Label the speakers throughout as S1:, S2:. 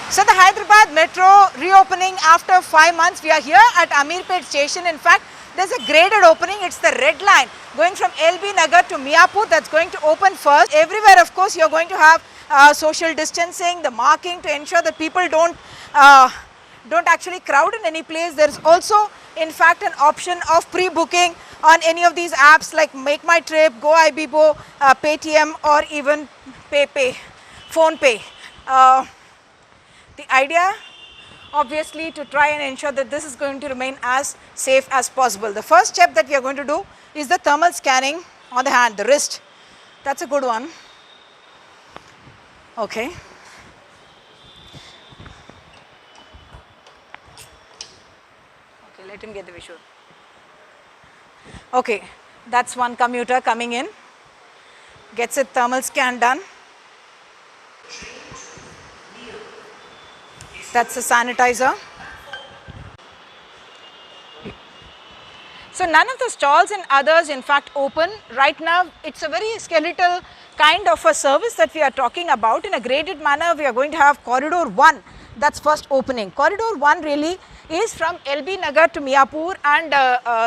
S1: So the Hyderabad Metro reopening after 5 months. We are here at Amirpet station. In fact, there's a graded opening. It's the red line going from LB Nagar to Miapur that's going to open first. Everywhere, of course, you're going to have social distancing, the marking to ensure that people don't actually crowd in any place. There's also, in fact, an option of pre-booking on any of these apps like Make My Trip, Go Ibibo, Paytm, or even Phone Pay. The idea, obviously, to try and ensure that this is going to remain as safe as possible. The first step that we are going to do is the thermal scanning on the hand, the wrist. That's a good one. Okay. Okay, let him get the visual. Okay, that's one commuter coming in, gets a thermal scan done. That's the sanitizer. So none of the stalls and others in fact open. Right now it's a very skeletal kind of a service that we are talking about. In a graded manner, we are going to have Corridor 1 that's first opening. Corridor 1 really is from LB Nagar to Miapur and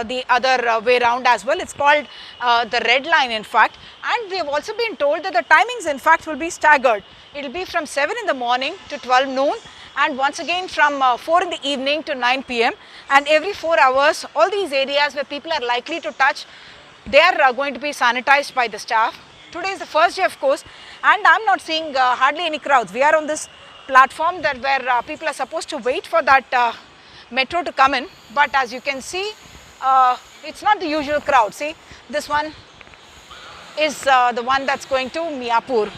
S1: the other way around as well. It's called the red line in fact, and we have also been told that the timings in fact will be staggered. It will be from 7 in the morning to 12 noon. And once again from 4 in the evening to 9 p.m. and every 4 hours, all these areas where people are likely to touch, they are going to be sanitized by the staff. Today is the first day, of course, and I'm not seeing hardly any crowds. We are on this platform that where people are supposed to wait for that metro to come in, but as you can see, it's not the usual crowd. See, this one is the one that's going to Miapur.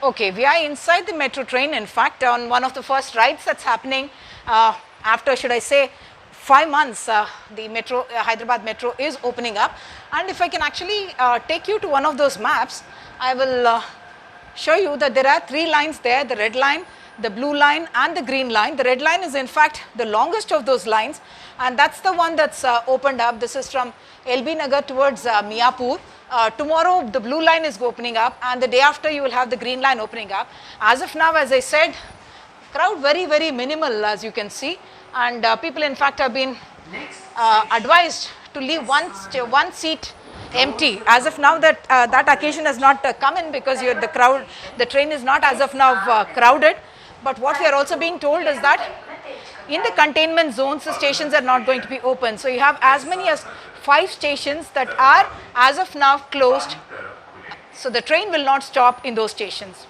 S1: Okay, we are inside the metro train, in fact, on one of the first rides that's happening after, should I say, 5 months, the metro, Hyderabad Metro is opening up. And if I can actually take you to one of those maps, I will show you that there are 3 lines there, the red line, the blue line and the green line. The red line is in fact the longest of those lines, and that's the one that's opened up. This is from LB Nagar towards Miapur. Tomorrow the blue line is opening up, and the day after you will have the green line opening up. As of now, as I said, crowd very, very minimal, as you can see, and people in fact have been advised to leave one seat empty. As of now, that occasion has not come in because the train is not as of now crowded. But what we are also being told is that in the containment zones, the stations are not going to be open. So you have as many as 5 stations that are as of now closed. So the train will not stop in those stations.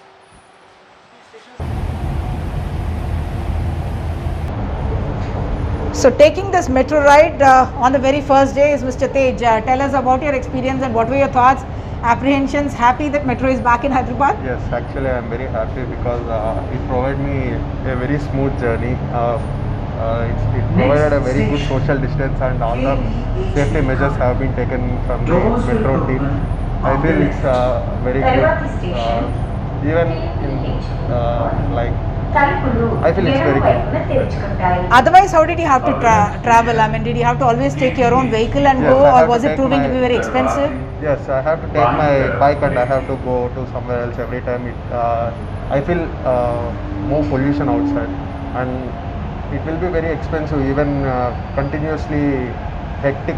S1: So taking this metro ride on the very first day is Mr. Tej. Tell us about your experience and what were your thoughts, apprehensions. Happy that metro is back in Hyderabad?
S2: Yes, actually I am very happy because it provided me a very smooth journey. It provided a very good social distance, and all the safety measures have been taken from the metro team. I feel it's very good. Even in I feel it's very good.
S1: Otherwise, how did you have to travel? I mean, did you have to always take your own vehicle and go, or was it proving to be very expensive?
S2: Yes, I have to take my bike and I have to go to somewhere else every time. I feel more pollution outside, and it will be very expensive, even continuously hectic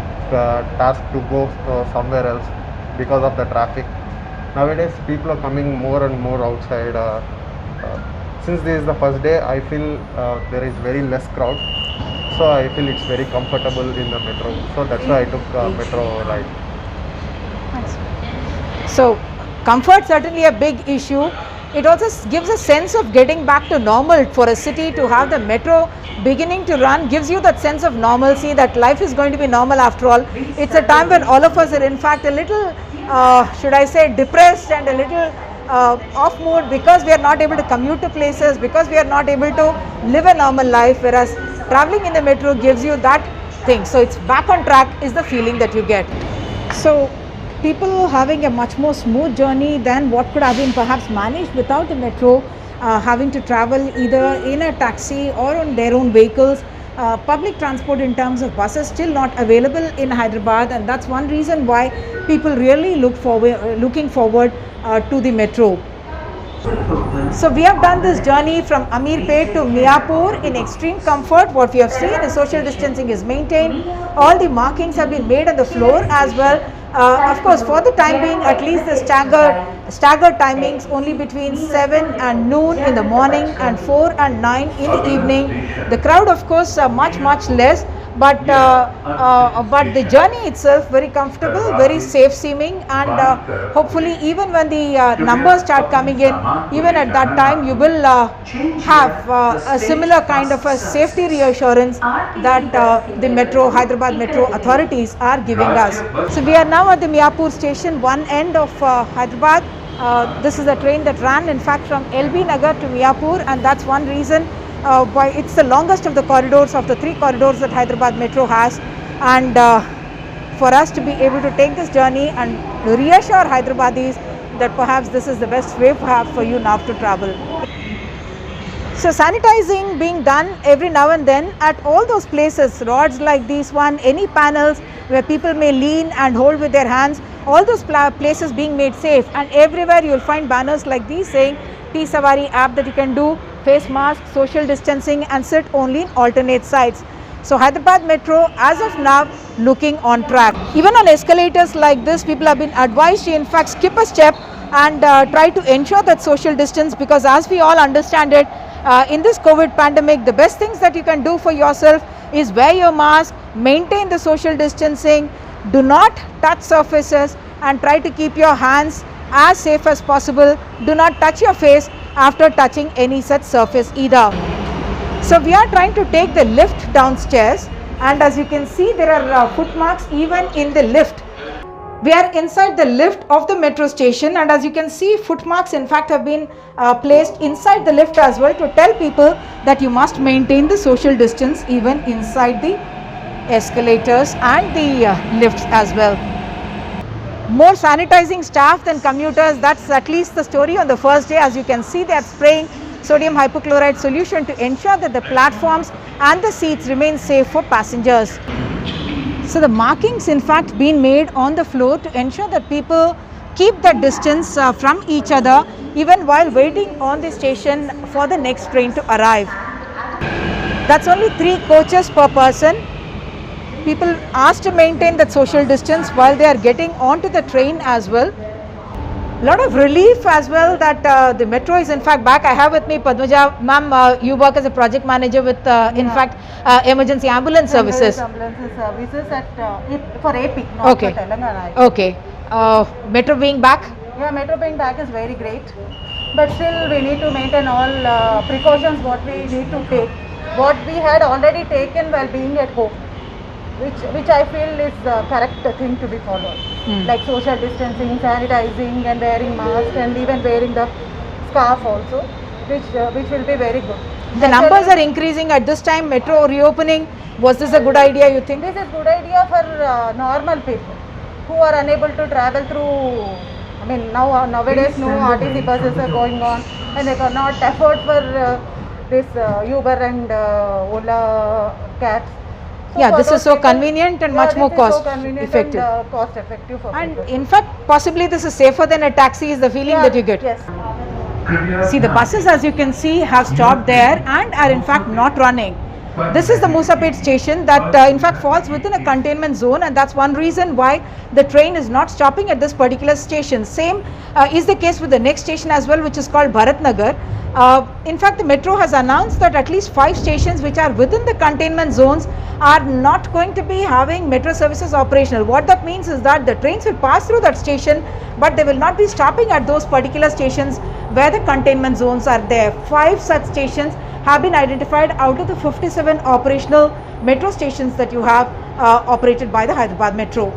S2: task to go somewhere else because of the traffic. Nowadays, people are coming more and more outside. Since this is the first day, I feel there is very less crowd, so I feel it's very comfortable in the metro. So that's why I took metro ride.
S1: So comfort certainly a big issue. It also gives a sense of getting back to normal. For a city to have the metro beginning to run gives you that sense of normalcy, that life is going to be normal after all. It's a time when all of us are in fact a little, should I say, depressed and a little off mood because we are not able to commute to places, because we are not able to live a normal life, whereas traveling in the metro gives you that thing. So it's back on track is the feeling that you get. So people having a much more smooth journey than what could have been perhaps managed without the metro, having to travel either in a taxi or on their own vehicles. Public transport in terms of buses still not available in Hyderabad, and that's one reason why people really looking forward to the metro. So we have done this journey from Amirpet to Miapur in extreme comfort. What we have seen is social distancing is maintained. All the markings have been made on the floor as well. Of course, for the time being, at least the staggered timings only between 7 and noon in the morning and 4 and 9 in the evening. The crowd, of course, much less. But the journey itself very comfortable, very safe seeming, and hopefully even when the numbers start coming in, even at that time you will have a similar kind of a safety reassurance that the Hyderabad Metro authorities are giving us. So we are now at the Miapur station, one end of Hyderabad. This is a train that ran in fact from LB Nagar to Miapur, and that's one reason why it's the longest of the corridors, of the 3 corridors that Hyderabad Metro has. And for us to be able to take this journey and reassure Hyderabadis that perhaps this is the best way perhaps for you now to travel. So sanitizing being done every now and then at all those places, rods like this one, any panels where people may lean and hold with their hands, all those places being made safe, and everywhere you will find banners like these saying T-Savari app that you can do, face mask, social distancing, and sit only in alternate sides. So Hyderabad Metro as of now looking on track. Even on escalators like this, people have been advised to in fact skip a step and try to ensure that social distance, because as we all understand it, in this COVID pandemic, the best things that you can do for yourself is wear your mask, maintain the social distancing, do not touch surfaces, and try to keep your hands as safe as possible. Do not touch your face after touching any such surface either. So we are trying to take the lift downstairs, and as you can see there are foot marks even in the lift. We are inside the lift of the metro station, and as you can see, foot marks in fact have been placed inside the lift as well to tell people that you must maintain the social distance even inside the escalators and the lifts as well. More sanitizing staff than commuters, that's at least the story on the first day. As you can see, they are spraying sodium hypochlorite solution to ensure that the platforms and the seats remain safe for passengers. So the markings in fact been made on the floor to ensure that people keep that distance from each other even while waiting on the station for the next train to arrive. That's only 3 coaches per person. People asked to maintain that social distance while they are getting onto the train as well. Lot of relief as well that the metro is in fact back. I have with me Padmaja ma'am, you work as a project manager with in fact emergency ambulance services.
S3: Ambulance services for AP, not
S1: Okay.
S3: for Telangana.
S1: Okay. Metro being back?
S3: Yeah, metro being back is very great, but still we need to maintain all precautions what we need to take, what we had already taken while being at home, which I feel is the correct thing to be followed, like social distancing, sanitizing, and wearing mask, and even wearing the scarf also, which will be very good.
S1: The numbers are increasing at this time, metro reopening. Was this a good idea, you think?
S3: This is good idea for normal people who are unable to travel through. I mean, nowadays no RTC buses are going on, and they cannot afford for this Uber and Ola cabs. So
S1: Yeah,
S3: for
S1: this is
S3: those
S1: so
S3: people,
S1: convenient and
S3: yeah,
S1: much more
S3: this is so
S1: cost
S3: convenient
S1: effective.
S3: and cost effective for
S1: And
S3: people.
S1: in fact, possibly this is safer than a taxi is the feeling
S3: Yeah,
S1: that you get.
S3: Yes.
S1: See, the buses as you can see have stopped there and are in fact not running. This is the Musapet station that in fact falls within a containment zone, and that's one reason why the train is not stopping at this particular station. Same is the case with the next station as well, which is called Bharat Nagar. In fact, the metro has announced that at least 5 stations which are within the containment zones are not going to be having metro services operational. What that means is that the trains will pass through that station, but they will not be stopping at those particular stations where the containment zones are there. 5 such stations have been identified out of the 57 operational metro stations that you have operated by the Hyderabad Metro.